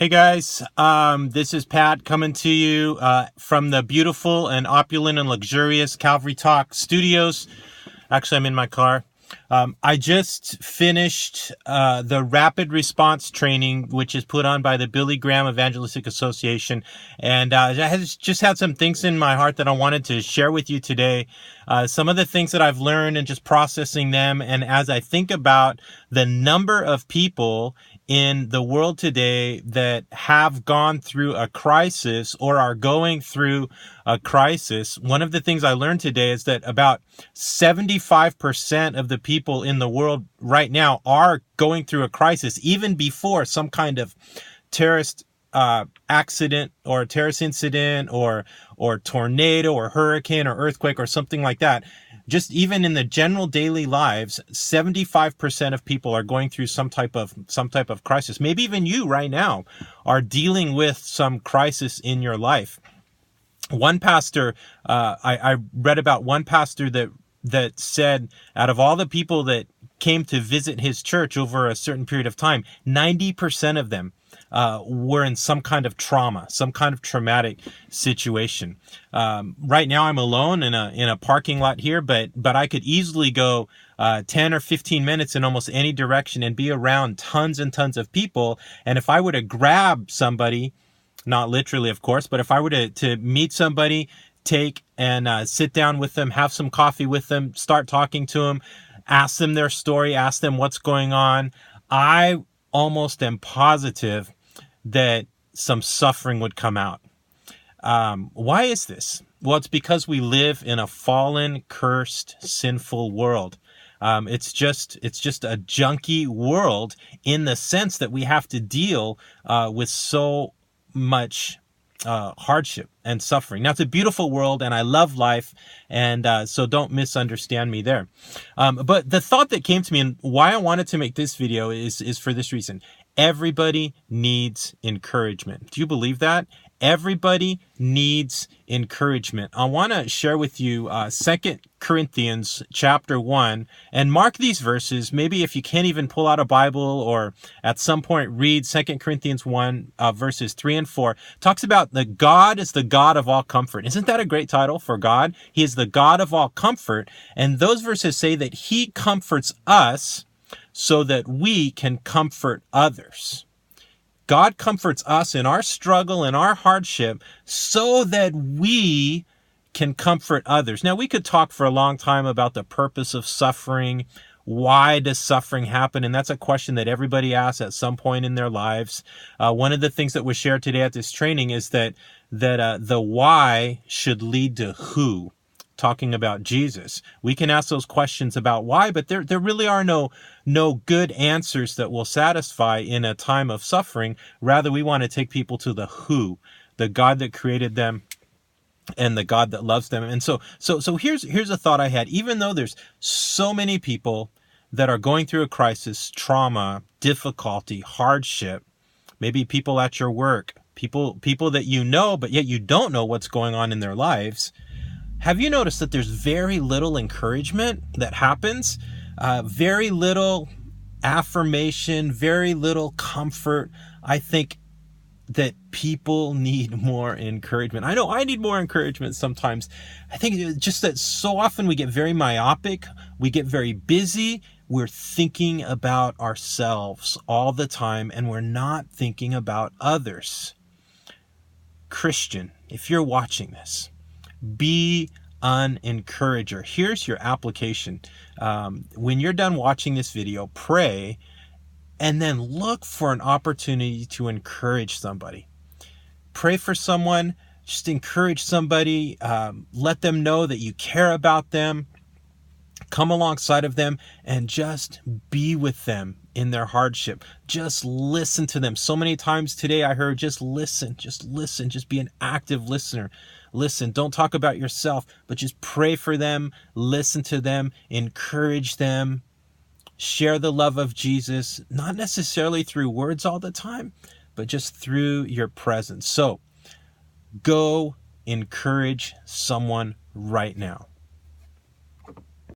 Hey guys, this is Pat coming to you from the beautiful and opulent and luxurious Calvary Talk Studios. Actually, I'm in my car. I just finished the rapid response training, which is put on by the Billy Graham Evangelistic Association. And I just had some things in my heart that I wanted to share with you today. Some of the things that I've learned and just processing them. And as I think about the number of people in the world today that have gone through a crisis or are going through a crisis, one of the things I learned today is that about 75% of the people in the world right now are going through a crisis, even before some kind of terrorist accident or a terrorist incident or tornado or hurricane or earthquake or something like that. Just even in the general daily lives, 75% of people are going through some type of crisis. Maybe even you right now are dealing with some crisis in your life. One pastor, I read about one pastor that said out of all the people that came to visit his church over a certain period of time, 90% of them were in some kind of trauma, some kind of traumatic situation. Right now I'm alone in a parking lot here, but I could easily go 10 or 15 minutes in almost any direction and be around tons and tons of people. And if I were to grab somebody, not literally, of course, but if I were to meet somebody, take and sit down with them, have some coffee with them, start talking to them, ask them their story, ask them what's going on, I almost am positive that some suffering would come out. Why is this? Well, it's because we live in a fallen, cursed, sinful world. It's just a junky world in the sense that we have to deal with so much hardship and suffering. Now, it's a beautiful world and I love life, and so don't misunderstand me there. But the thought that came to me and why I wanted to make this video is for this reason. Everybody needs encouragement. Do you believe that? Everybody needs encouragement. I want to share with you 2 Corinthians chapter 1 and mark these verses. Maybe if you can't even pull out a Bible or at some point read 2 Corinthians 1 verses 3 and 4. Talks about the God is the God of all comfort. Isn't that a great title for God? He is the God of all comfort. And those verses say that he comforts us so that we can comfort others. God comforts us in our struggle and our hardship so that we can comfort others. Now, we could talk for a long time about the purpose of suffering. Why does suffering happen? And that's a question that everybody asks at some point in their lives. One of the things that was shared today at this training is that the why should lead to who. Talking about Jesus. We can ask those questions about why, but there really are no good answers that will satisfy in a time of suffering. Rather, we want to take people to the who, the God that created them and the God that loves them. And so here's a thought I had. Even though there's so many people that are going through a crisis, trauma, difficulty, hardship, maybe people at your work, people that you know, but yet you don't know what's going on in their lives. Have you noticed that there's very little encouragement that happens? Very little affirmation, very little comfort. I think that people need more encouragement. I know I need more encouragement sometimes. I think it's just that so often we get very myopic, we get very busy, we're thinking about ourselves all the time, and we're not thinking about others. Christian, if you're watching this, be an encourager. Here's your application. When you're done watching this video, pray and then look for an opportunity to encourage somebody. Pray for someone, just encourage somebody, let them know that you care about them, come alongside of them, and just be with them in their hardship. Just listen to them. So many times today I heard just listen, just be an active listener. Listen, don't talk about yourself, but just pray for them, listen to them, encourage them, share the love of Jesus, not necessarily through words all the time, but just through your presence. So go encourage someone right now.